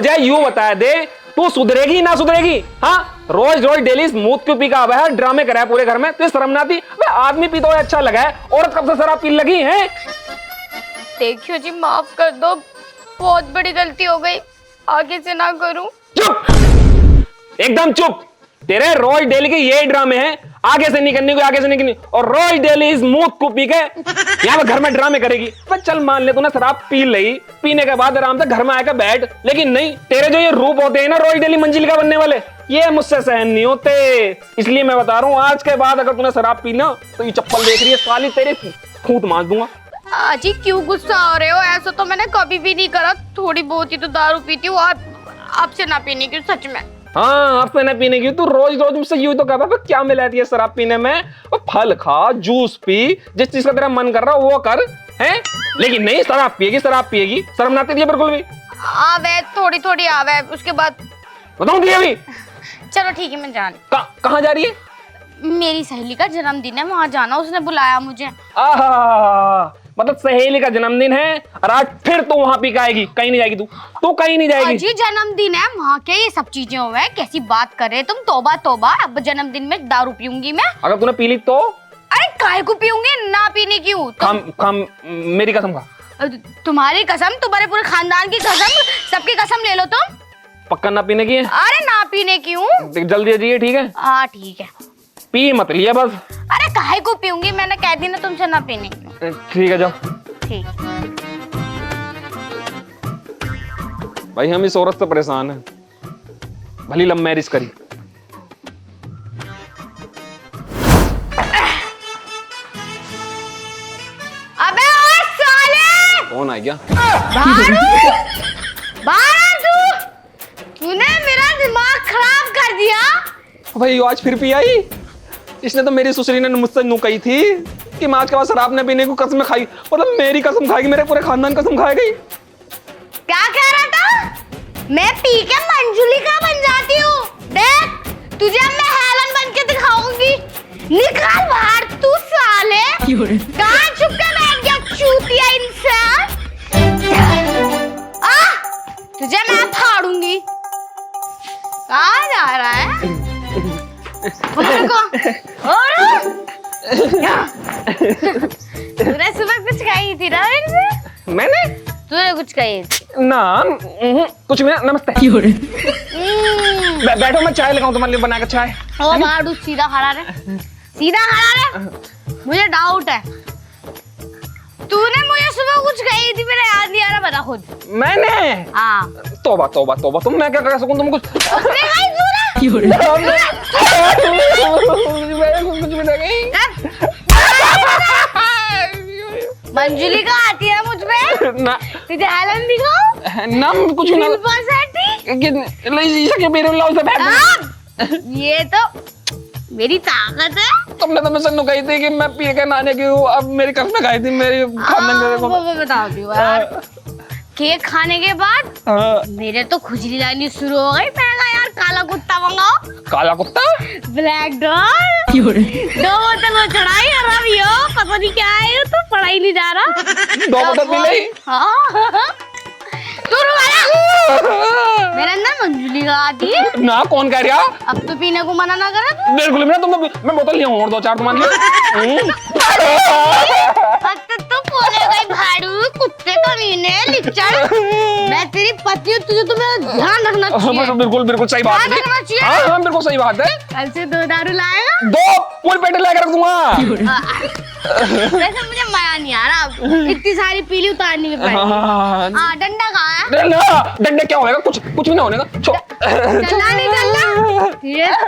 मुझे यूं बता दे, तू सुधरेगी ना सुधरेगी? हाँ, रोज रोज डेली स्मूथ क्यों पी का हुआ है, ड्रामे कराया पूरे घर में, तुझे शर्म ना आती? आदमी पी तो अच्छा लगा है, औरत कब से शराब पीने लगी है? देखियो जी, माफ कर दो, बहुत बड़ी गलती हो गई, आगे से ना करूं। चुप, एकदम चुप। तेरे रोज डेली के यही ड्रामे हैं, आगे से नहीं करनी, कोई आगे से नहीं करनी, और रोज डेली स्मूथ को पी के यहाँ पे घर में ड्रामे करेगी। पर चल मान ले तूने शराब पी ली, पीने के बाद आराम से घर में आकर बैठ, लेकिन नहीं, तेरे जो ये रूप होते हैं ना रोज डेली मंजिल का बनने वाले, ये मुझसे सहन नहीं होते। इसलिए मैं बता रहा हूँ, आज के बाद अगर तूने शराब पी ना, तो ये चप्पल देख रही है साली, तेरे फूट मार दूंगा। जी क्यों गुस्सा हो रहे हो? ऐसा तो मैंने कभी भी नहीं करा, थोड़ी बहुत ही तो दारू पीती हूँ, आपसे ना पीने की, सच में। हाँ, आपसे ना पीने की, तू रोज रोज मुझसे यूं तो कहता, क्या मिलाती है शराब पीने में? वो फल खा, जूस पी, जिस चीज का तेरा मन कर रहा वो कर, हैं? लेकिन नहीं, शराब पिएगी, शराब पिएगी, शर्म ना आती है बिल्कुल भी? आवे, थोड़ी थोड़ी आवे, उसके बाद बताऊं दिया अभी? चलो ठीक है, मैं जान। कहाँ जा रही है? मेरी सहेली का जन्मदिन है, वहां जाना, उसने बुलाया मुझे। आहा, मतलब सहेली का जन्मदिन है और आज फिर तू वहां पी के आएगी? कहीं नहीं जाएगी तू कहीं नहीं जाएगी। जी जन्मदिन है, वहाँ के ये सब चीजें हुए हैं, कैसी बात कर रहे तुम? तौबा तौबा, अब जन्मदिन में दारू पीऊंगी मैं? अगर तूने पी ली तो? अरे काहे को पीऊंगी, ना पीने क्यों? खाम मेरी कसम खा। तुम्हारी कसम, तुम्हारे पूरे खानदान की कसम, सबकी कसम ले लो तुम। पक्का ना पीने की है? अरे ना पीने क्यों? जल्दी जाइए, ठीक है? हाँ ठीक है, पी मत लिया बस। अरे काहे को पीऊंगी, मैंने कह दी ना तुमसे ना पीने की। ठीक है, जाओ। ठीक। भाई हम इस औरत से परेशान हैं, भली लव मैरिज करी। अबे ओए साले! कौन आ गया? बाहर तूने मेरा दिमाग खराब कर दिया। भाई आज फिर पी आई? इसने तो मेरी सुसरी ने मुझसे नु कही थी कि माँ के बाद शराब ने पीने को कसम खाई, मतलब मेरी कसम खाएगी, मेरे पूरे खानदान कसम खाएगी। क्या कह रहा था? मैं पी के मंजुलिका बन जाती हूँ। देख, तुझे अब मैं हेलन बन के दिखाऊंगी। निकाल बाहर तू साले। कहाँ छुप के बैठ गया चूतिया इंसान? तुझे मैं फाड़ूंगी। कहाँ जा रहा है? तूने सुबह कुछ कही थी ना मेरे से? मैंने? तूने कुछ कही थी ना, कुछ भी ना। नमस्ते। बैठो, मैं चाय लगाऊं तुम्हारे लिए बना के चाय। ओ मारू, सीधा खड़ा रहे, सीधा खड़ा रहे। मुझे डाउट है, तूने मुझे सुबह कुछ कही थी, मेरा याद नहीं आ रहा, बता खुद। मैंने? हाँ। तौबा तौबा तौबा, तुम मैं क्या कर सकूं? तुम कुछ मंजुलिका आती है मुझ पे ना, तुझे हेलन दिखाओ ना कुछ भी ना। ये तो मेरी ताकत है। तुमने तो मुझसे कही थी कि मैं पी के नहाने की हूँ, अब मेरी कसम खाई थी मेरी खानदान को। वो बताती हूँ यार। केक खाने के बाद मेरे तो खुजली लानी शुरू हो गई। मैं कहा यार काला कुत्ता मंगाओ। काला कुत्ता? Black dog. 2 बोतल वो चढ़ाई और अब यो पता नहीं क्या है, तो पढ़ा ही नहीं जा रहा। 2 बोतल पी ली? हाँ। तू मेरे अंदर मंजुलिका आती है ना। कौन कह रहा? अब तो पीने को मना ना करा तू। बिल्कुल भी तुम, मैं बोतल लिया हूँ और 2-4 तुम्हारे लिए। तो बोले गई भाड़ू, कुत्ते कमीने, लिच्चड़। मैं तेरी पति हूँ, तुझे तो मेरा ध्यान रखना चाहिए। बिल्कुल सही बात है। हाँ, बिल्कुल सही बात है। कल से 2 दारू लाएगा? 2 पूरी पेटी लेकर रख दूंगा। वैसे मुझे मजा नहीं आ रहा, इतनी सारी पीली उतारनी में पड़ी। डंडा कहाँ है? डंडे क्या होएगा? कुछ भी ना होने का। चलना नहीं चलना? ये तो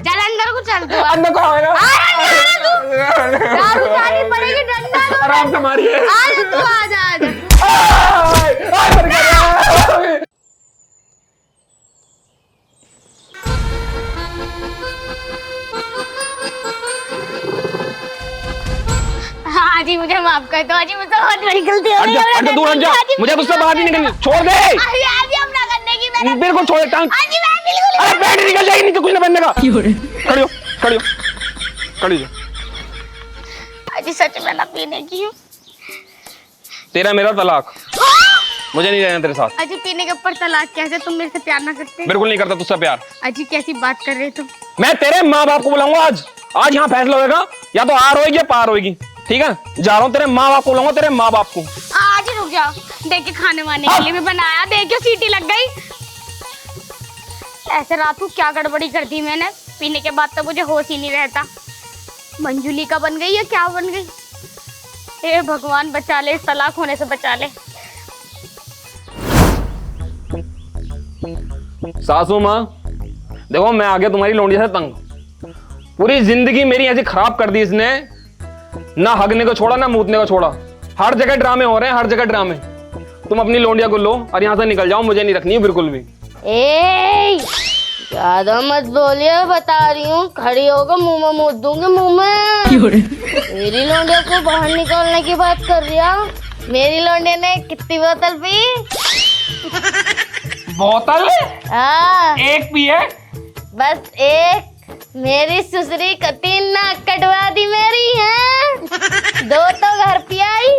चल अंदर को चल तू। अंदर को आएगा? दारू खानी पड़ेगी, डंडा लो। आराम से मारिए। तू आजा। हाँ जी, मुझे माफ कर दो। जी मुझसे बहुत बड़ी गलती हो गई है। दूर हट जा, मुझे तुझसे बात ही नहीं करनी। छोड़ दे। अभी हम ना करने की मैंने। बिल्कुल छोड़ दे। अरे पैंट निकल जाएगी, नहीं तो कुछ ना पहनने का। खड़ी हो। जी सच में ना पीने की हूँ। तेरा मेरा तलाक। मुझे नहीं रहना तेरे साथ। अजी पीने के ऊपर तलाक कैसे? तुम मेरे से प्यार ना करते? बिल्कुल नहीं करता तुझसे प्यार। अजी कैसी बात कर रहे तुम? मैं तेरे माँ बाप को बुलाऊंगा आज। आज यहाँ फैसला होगा, या तो आर होगी या पार होगी। ठीक है, जा रहा हूँ, तेरे माँ बाप को बुलाऊंगा, तेरे माँ बाप को। आज ही रुक जाओ, देखिए खाने वाने के लिए भी बनाया, देखियो सीटी लग गई। ऐसे रात को क्या गड़बड़ी कर दी मैंने, पीने के बाद तो मुझे होश ही नहीं रहता। मंजूली का बन गई या क्या बन गई? हे भगवान बचा ले, इस तलाक होने से बचा ले। सासू माँ देखो, मैं आ गया तुम्हारी लौंडिया से तंग। पूरी जिंदगी मेरी ऐसी खराब कर दी इसने, ना हगने को छोड़ा ना मूतने को छोड़ा। हर जगह ड्रामे हो रहे हैं, हर जगह ड्रामे। तुम अपनी लौंडिया को लो और यहाँ से निकल जाओ, मुझे नहीं रखनी है बिल्कुल भी। ए ज्यादा मत बोलिए, बता रही हूँ, खड़ी होकर मुंह में मूत दूंगी, मुंह में। मेरी लौंडिया को बाहर निकालने की बात कर रही है। मेरी लौंडिया ने कितनी बोतल पी? बोतल? हाँ एक पी है, बस एक। मेरी सुसरी का 3 नाक कटवा दी मेरी है। 2 तो घर पे आई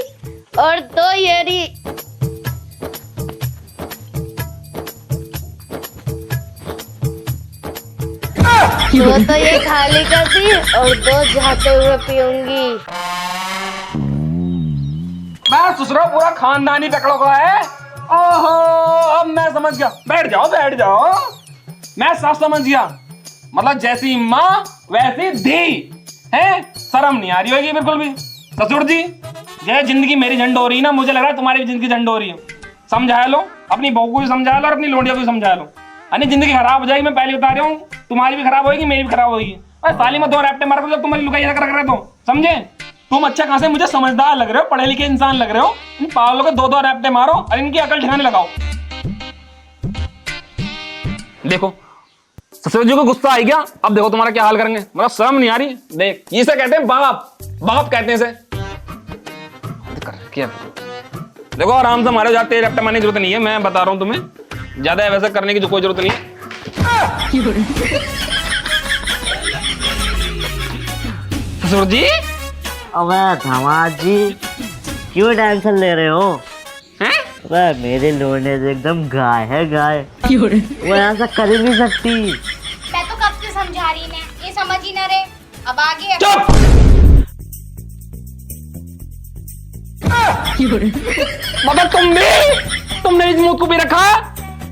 और 2 येरी। दो तो ये खाली कर दी और 2 जाते हुए पीऊंगी। मैं ससुरा पूरा खानदानी पकड़ो का है। ओहो, अब मैं समझ गया। बैठ जाओ बैठ जाओ, मैं सब समझ गया। मतलब जैसी माँ वैसी धी है। शर्म नहीं आ रही होगी बिल्कुल भी। ससुर जी, ये जिंदगी मेरी झंड हो रही है ना, मुझे लग रहा है तुम्हारी भी जिंदगी झंड हो रही है। समझा लो, अपनी बहू को भी समझा लो और अपनी लोंडिया को भी समझा लो। अन्य जिंदगी खराब हो जाएगी, मैं पहले बता रहा हूँ। तुम्हारी भी खराब होगी, मेरी भी खराब होगी। साली में 2 रैप्टे मारो जब तुम्हारी लुगाई ऐसा कर रहे तो समझे। तुम अच्छा खासे मुझे समझदार लग रहे हो, पढ़े लिखे इंसान लग रहे हो। इन पागलों के 2 रैप्टे मारो और इनकी अकल ठिकाने लगाओ। देखो ससुर जी को गुस्सा आ गया, अब देखो तुम्हारा क्या हाल करेंगे। मतलब शर्म नहीं आ रही। देख, इसे कहते हैं बाप, बाप कहते हैं इसे। क्या देखो, आराम से मारो, जाते रैप्टे मारने की जरूरत नहीं है। मैं बता रहा हूँ तुम्हें, ज्यादा वैसा करने की जो कोई जरूरत नहीं है। ससुर जी, अबे धमाल जी, क्यों टेंशन ले रहे हो? हैं? अबे मेरे लोने से एकदम गाय है, गाय। वो ऐसा कर ही नहीं सकती। मैं तो कब से समझा रही ने, ये समझ ही ना रहे। अब आगे चुप। मतलब तुमने इस मुंह को भी रखा।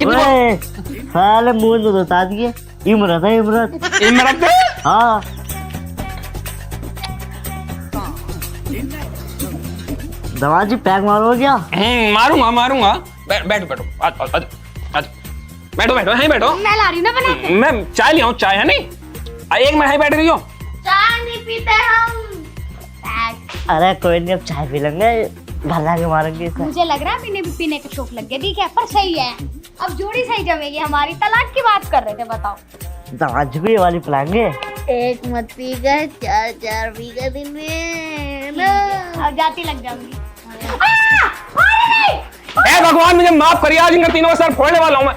ओए, साले मुंह तो बता दिए। इमरत है, इमरत। इमरत? हाँ। धमाल जी पैक मारो क्या? मारूंगा मारूंगा। बैठो बैठो, आज बैठो बैठो, यहीं बैठो। मैं ला रही हूँ ना बना के। मैं चाय ले आऊं, चाय है नहीं? एक मैं यहीं बैठ रही हूँ। चाय नहीं पीते हम। अरे कोई नहीं, अब चाय पी लेंगे, घर जाके मारेंगे इसे। मुझे लग रहा है पीने के शौक लग गए, ठीक है, पर सही है। अब जोड़ी सही जमेगी हमारी। तलाक की बात कर रहे थे, बताओ। धमाल जी भी ये वाली पिलाएंगे। एक मत पी गए, 4 पी गए दिन में ना। अब जाती लग जाऊंगी। ए भगवान, मुझे माफ करिए, आज इनका तीनों का सर फोड़ने वाला हूं मैं।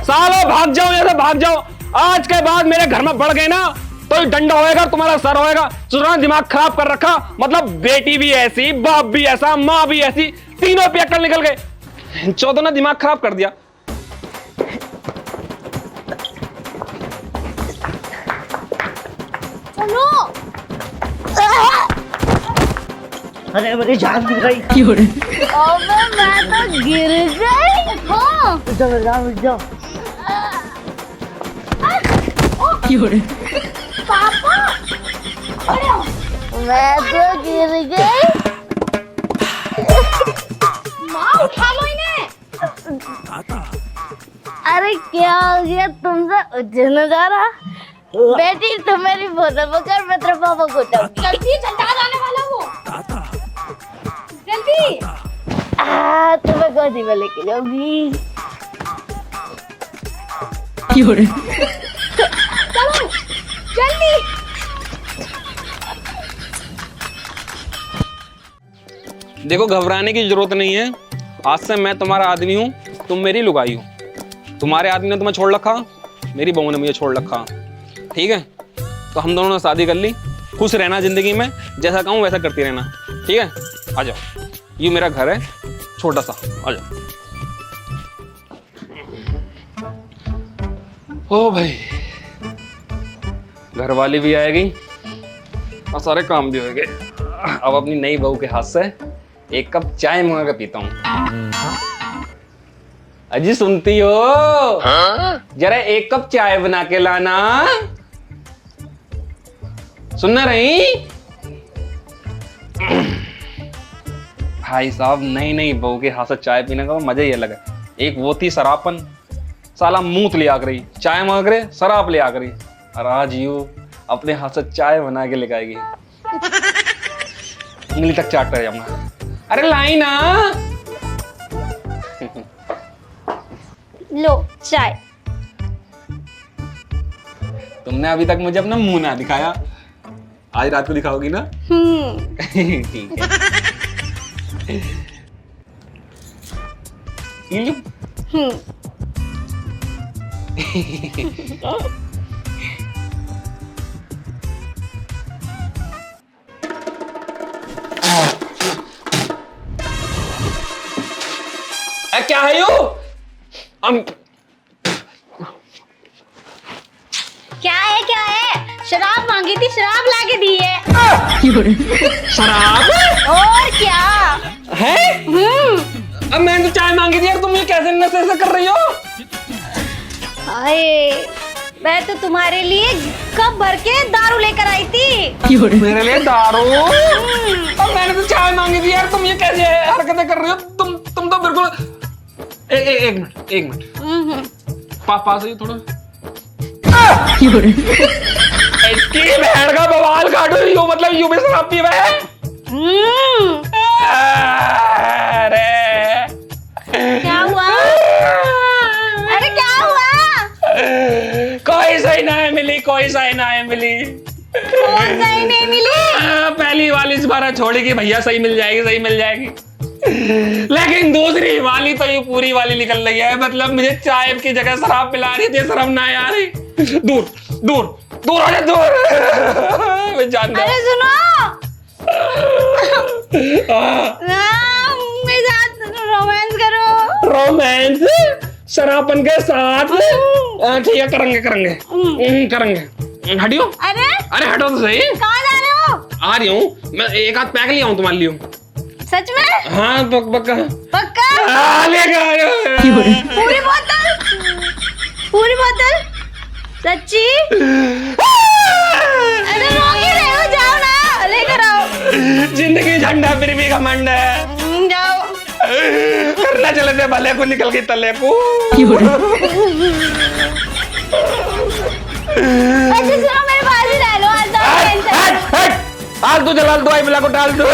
सालों भाग जाओ, यहाँ से भाग जाओ। आज के बाद मेरे घर में बढ़ गए ना तो डंडा होएगा, तुम्हारा सर होएगा। सुना, दिमाग खराब कर रखा। मतलब बेटी भी ऐसी, बाप भी ऐसा, माँ भी ऐसी, तीनों पे अक्ल निकल गए। चौदह ने दिमाग खराब कर दिया। चलो। अरे मेरी जान गिर गई। अबे मैं तो गिर गई। हाँ। जाओ। पापा, मैं तो गिर गई। माँ उठा लो इन्हें। अरे क्या हो गया तुमसे? उठने जा रहा? बेटी तुम मेरी बोतल पकड़, मैं तेरे पापा को उठाऊंगी। जल्दी, जल्दी आने वाला वो। जल्दी। तुम्हें गोदी में लेके जाऊंगी। चलो जल्दी। देखो, घबराने की जरूरत नहीं है। आज से मैं तुम्हारा आदमी हूँ, तुम मेरी लुगाई हो। तुम्हारे आदमी ने तुम्हें छोड़ रखा, मेरी बहू ने मुझे छोड़ रखा। ठीक है, तो हम दोनों ने शादी कर ली। खुश रहना जिंदगी में, जैसा कहूँ वैसा करती रहना। ठीक है, आ जाओ, ये मेरा घर है। छोटा सा आ जाओ। ओ भाई, घर वाली भी आएगी और सारे काम भी हो गए। अब अपनी नई बहू के हाथ से एक कप चाय मंगा के पीता हूँ। अजी सुनती हो? जरा एक कप चाय बना के लाना। सुनना रही? भाई साहब, नई नई बहू के हाथ से चाय पीने का मजा ही अलग है। एक वो थी शराबपन, साला मुंह ले आकर चाय मांग रहे, शराब ले आकर, और आज यू अपने हाथ से चाय बना के लेकर आएगी। उंगली तक चाट कर जाऊंगा। अरे लाई ना। लो चाय। तुमने अभी तक मुझे अपना मुंह ना दिखाया, आज रात को दिखाओगी ना? ठीक है। ये लो। क्या है यू? क्या है? शराब मांगी थी, शराब लाके दी है। शराब? और क्या है? अब मैंने तो चाय मांगी थी यार, तुम ये कैसे नशे से कर रही हो? अरे मैं तो तुम्हारे लिए कप भर के दारू लेकर आई थी। मेरे लिए दारू? और मैंने तो चाय मांगी थी यार, तुम ये कैसे हरकतें कर रही हो? तुम तो बिल्कुल। एक मिनट। पास से थोड़ा। इसकी बहन का बवाल काटो। यू मतलब यू भी शराब पी है? अरे क्या हुआ? अरे क्या हुआ? कोई सही ना मिली। कौन सा ही नहीं मिली? पहली वाली इस बार छोड़ेगी भैया, सही मिल जाएगी। लेकिन दूसरी वाली तो ये पूरी वाली निकल रही है। मतलब मुझे चाय की जगह शराब पिला रही थी, शर्म ना आ रही। दूर हो जा, दूर। मैं जानता हूं। अरे सुनो, मेरे साथ रोमांस करो। रोमांस शराबन के साथ? ठीक है, करेंगे। हटियो। अरे हटो तो सही। कहाँ जा रहे हो? आ रही हूँ मैं, एक आध पैक ले आऊँ तुम्हारे लिए। सच में? हाँ पक्का। लेकर आ रहे हो। पूरी बोतल? सच्ची? अरे रोक ही रहे हो, जाओ ना, लेकर आओ। जिंदगी झंडा फिर भी घमंड है। जाओ। करना चले थे भले को, निकल गई तले को। अच्छा सुनो, मेरे पास ही रह लो। आज आलतू जलाल दो, आई मिला को डाल दो।